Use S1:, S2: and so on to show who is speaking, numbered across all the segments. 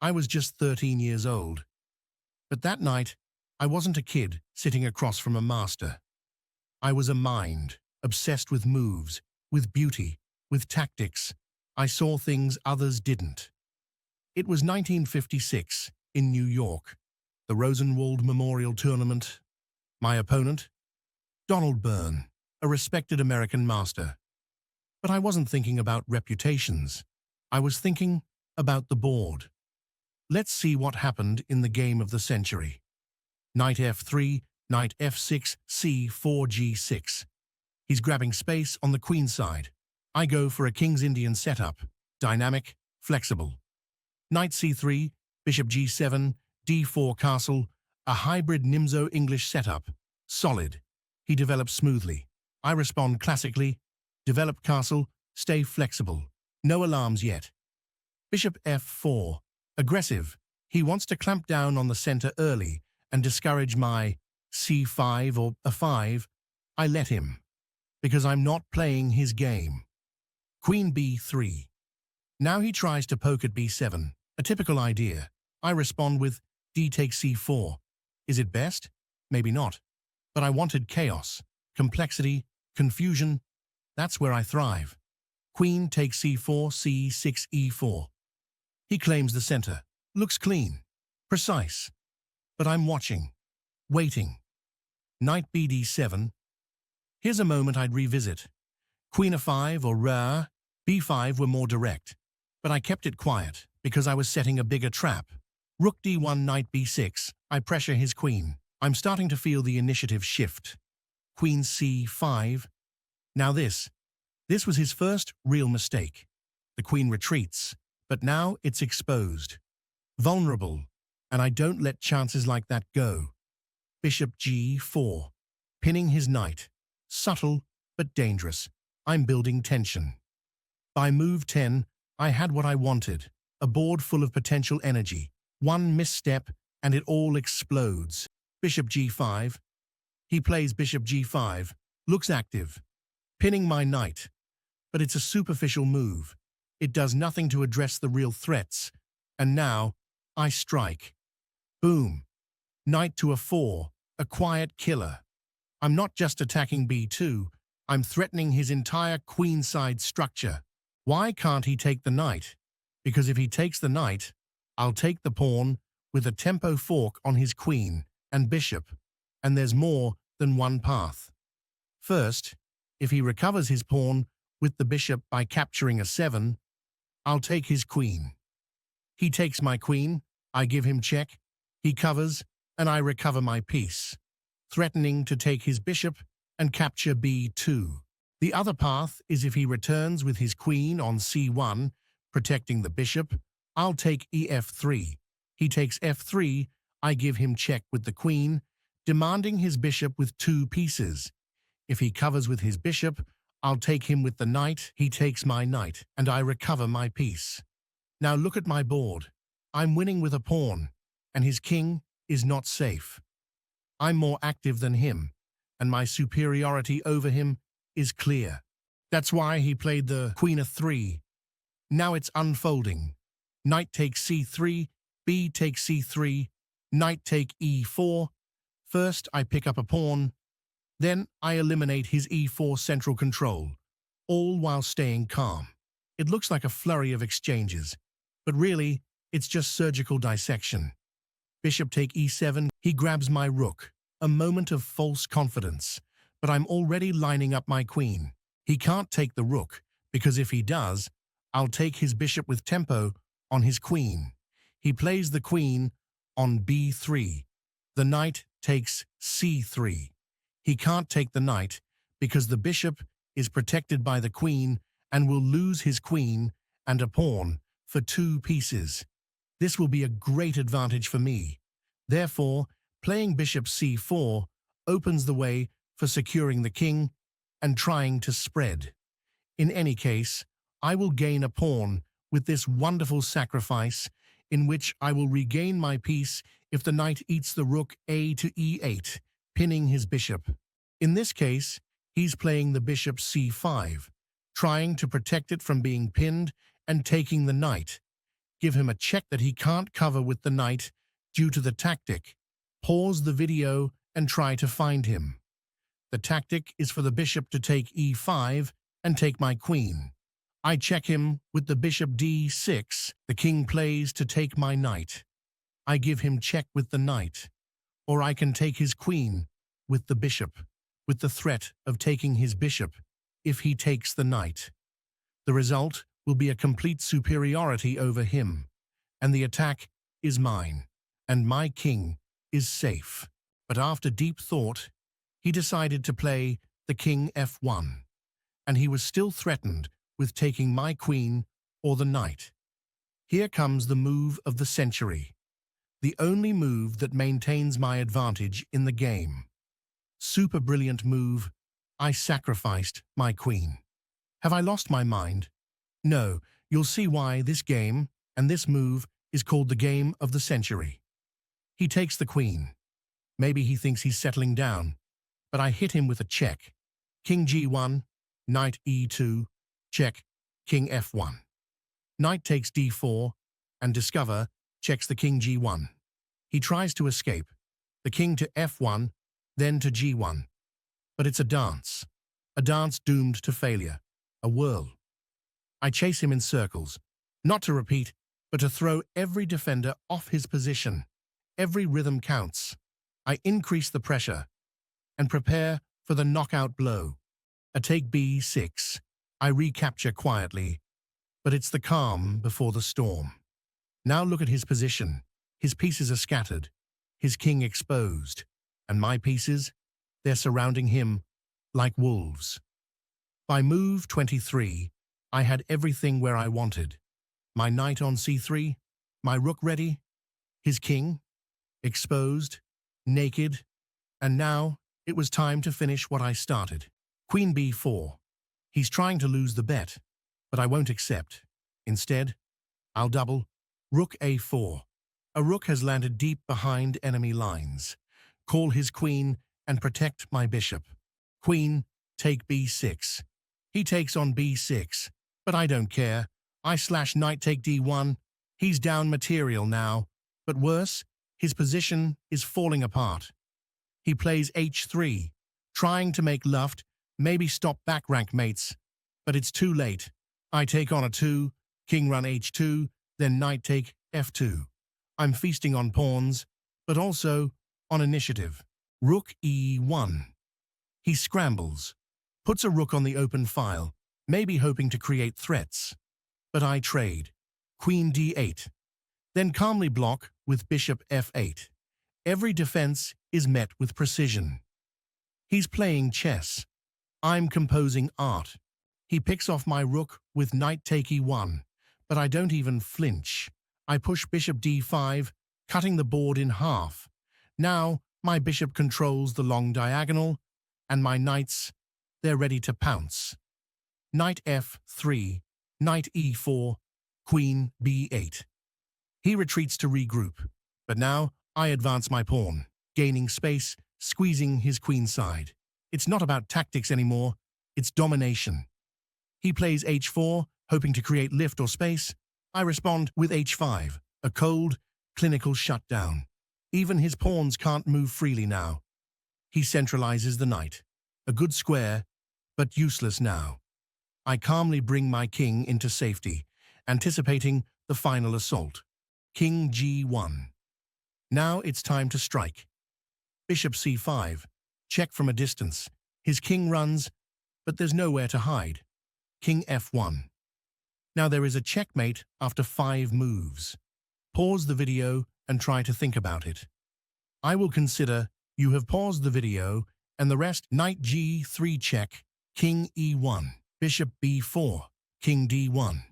S1: I was just 13 years old. But that night, I wasn't a kid sitting across from a master. I was a mind, obsessed with moves, with beauty, with tactics. I saw things others didn't. It was 1956 in New York, the Rosenwald Memorial Tournament. My opponent? Donald Byrne, a respected American master. But I wasn't thinking about reputations. I was thinking about the board. Let's see what happened in the game of the century. Knight f3, knight f6, c4, g6. He's grabbing space on the queen side. I go for a King's Indian setup, dynamic, flexible. Knight c3, bishop g7, d4 castle, a hybrid Nimzo-English setup, solid. He develops smoothly. I respond classically, develop castle, stay flexible. No alarms yet. Bishop f4, aggressive. He wants to clamp down on the center early and discourage my c5 or a5. I let him, because I'm not playing his game. Queen b3. Now he tries to poke at b7, a typical idea. I respond with d takes c4. Is it best? Maybe not. But I wanted chaos, complexity, confusion. That's where I thrive. Queen takes c4, c6, e4. He claims the center. Looks clean, precise. But I'm watching, waiting. Knight bd7. Here's a moment I'd revisit. Queen a5 or rare, b5 were more direct. But I kept it quiet because I was setting a bigger trap. Rook d1, knight b6. I pressure his queen. I'm starting to feel the initiative shift. Queen c5. Now this was his first real mistake. The queen retreats, but now it's exposed. Vulnerable, and I don't let chances like that go. Bishop g4, pinning his knight. Subtle, but dangerous. I'm building tension. By move 10, I had what I wanted, a board full of potential energy. One misstep, and it all explodes. Bishop g5. He plays bishop g5, looks active, pinning my knight. But it's a superficial move. It does nothing to address the real threats. And now, I strike. Boom. Knight to a4, a quiet killer. I'm not just attacking b2, I'm threatening his entire queenside structure. Why can't he take the knight? Because if he takes the knight, I'll take the pawn with a tempo fork on his queen and bishop, and there's more than one path. First, if he recovers his pawn with the bishop by capturing a 7, I'll take his queen. He takes my queen, I give him check, he covers, and I recover my piece, threatening to take his bishop and capture b2. The other path is if he returns with his queen on c1, protecting the bishop, I'll take ef3. He takes f3, I give him check with the queen, demanding his bishop with 2 pieces. If he covers with his bishop, I'll take him with the knight, he takes my knight, and I recover my piece. Now look at my board. I'm winning with a pawn, and his king is not safe. I'm more active than him, and my superiority over him is clear. That's why he played the queen a3. Now it's unfolding. Knight takes c3, b takes c3, knight take e4. First, I pick up a pawn. Then, I eliminate his e4 central control, all while staying calm. It looks like a flurry of exchanges, but really, it's just surgical dissection. Bishop take e7, he grabs my rook, a moment of false confidence, but I'm already lining up my queen. He can't take the rook, because if he does, I'll take his bishop with tempo on his queen. He plays the queen on b3. The knight takes c3. He can't take the knight because the bishop is protected by the queen and will lose his queen and a pawn for 2 pieces. This will be a great advantage for me. Therefore, playing bishop c4 opens the way for securing the king and trying to spread. In any case, I will gain a pawn with this wonderful sacrifice in which I will regain my piece if the knight eats the rook a to e8, pinning his bishop. In this case, he's playing the bishop c5, trying to protect it from being pinned and taking the knight. give him a check that he can't cover with the knight due to the tactic. Pause the video and try to find him. The tactic is for the bishop to take e5 and take my queen. I check him with the bishop d6. The king plays to take my knight. I give him check with the knight. Or I can take his queen with the bishop, with the threat of taking his bishop if he takes the knight. The result will be a complete superiority over him, and the attack is mine, and my king is safe. But after deep thought, he decided to play the king f1, and he was still threatened with taking my queen or the knight. Here comes the move of the century, the only move that maintains my advantage in the game. Super brilliant move. I sacrificed my queen. Have I lost my mind? No, you'll see why this game and this move is called the game of the century. He takes the queen. Maybe he thinks he's settling down, but I hit him with a check. King g1, knight e2, check, king f1. Knight takes d4, and discover checks the king g1. He tries to escape, the king to f1, then to g1. But it's a dance doomed to failure, a whirl. I chase him in circles, not to repeat, but to throw every defender off his position. Every rhythm counts. I increase the pressure and prepare for the knockout blow. A take b6. I recapture quietly, but it's the calm before the storm. Now look at his position. His pieces are scattered, his king exposed, and my pieces, they're surrounding him like wolves. By move 23, I had everything where I wanted. My knight on c3, my rook ready, his king, exposed, naked, and now it was time to finish what I started. Queen b4. He's trying to lose the bet, but I won't accept. Instead, I'll double rook a4. A rook has landed deep behind enemy lines. Call his queen and protect my bishop. Queen, take b6. He takes on b6, but I don't care. I slash knight take d1. He's down material now, but worse, his position is falling apart. He plays h3, trying to make Luft, maybe stop back rank mates, but it's too late. I take on a 2, king run h2, then knight take f2. I'm feasting on pawns, but also on initiative. Rook e1. He scrambles, puts a rook on the open file, maybe hoping to create threats. But I trade. Queen d8. Then calmly block with bishop f8. Every defense is met with precision. He's playing chess. I'm composing art. He picks off my rook with knight take e1, but I don't even flinch. I push bishop d5, cutting the board in half. Now, my bishop controls the long diagonal, and my knights, they're ready to pounce. Knight f3, knight e4, queen b8. He retreats to regroup, but now I advance my pawn, gaining space, squeezing his queen side. It's not about tactics anymore, it's domination. He plays h4, hoping to create lift or space. I respond with h5, a cold, clinical shutdown. Even his pawns can't move freely now. He centralizes the knight. A good square, but useless now. I calmly bring my king into safety, anticipating the final assault. King g1. Now it's time to strike. Bishop c5. Check from a distance. His king runs, but there's nowhere to hide. King f1. Now there is a checkmate after 5 moves. Pause the video and try to think about it. I will consider you have paused the video and the rest. Knight g3 check, king e1, bishop b4, king d1,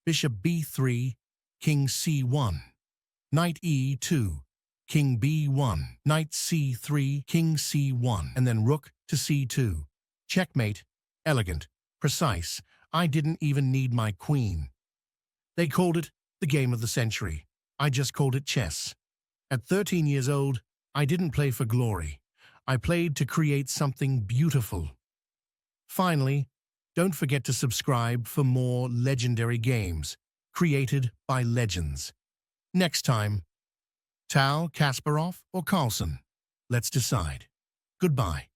S1: bishop b3, king c1, knight e2, king b1, knight c3, king c1, and then rook to c2. Checkmate, elegant, precise. I didn't even need my queen. They called it the game of the century. I just called it chess. At 13 years old, I didn't play for glory. I played to create something beautiful. Finally, don't forget to subscribe for more legendary games. created by legends. Next time, Tal, Kasparov, or Carlsen? Let's decide. Goodbye.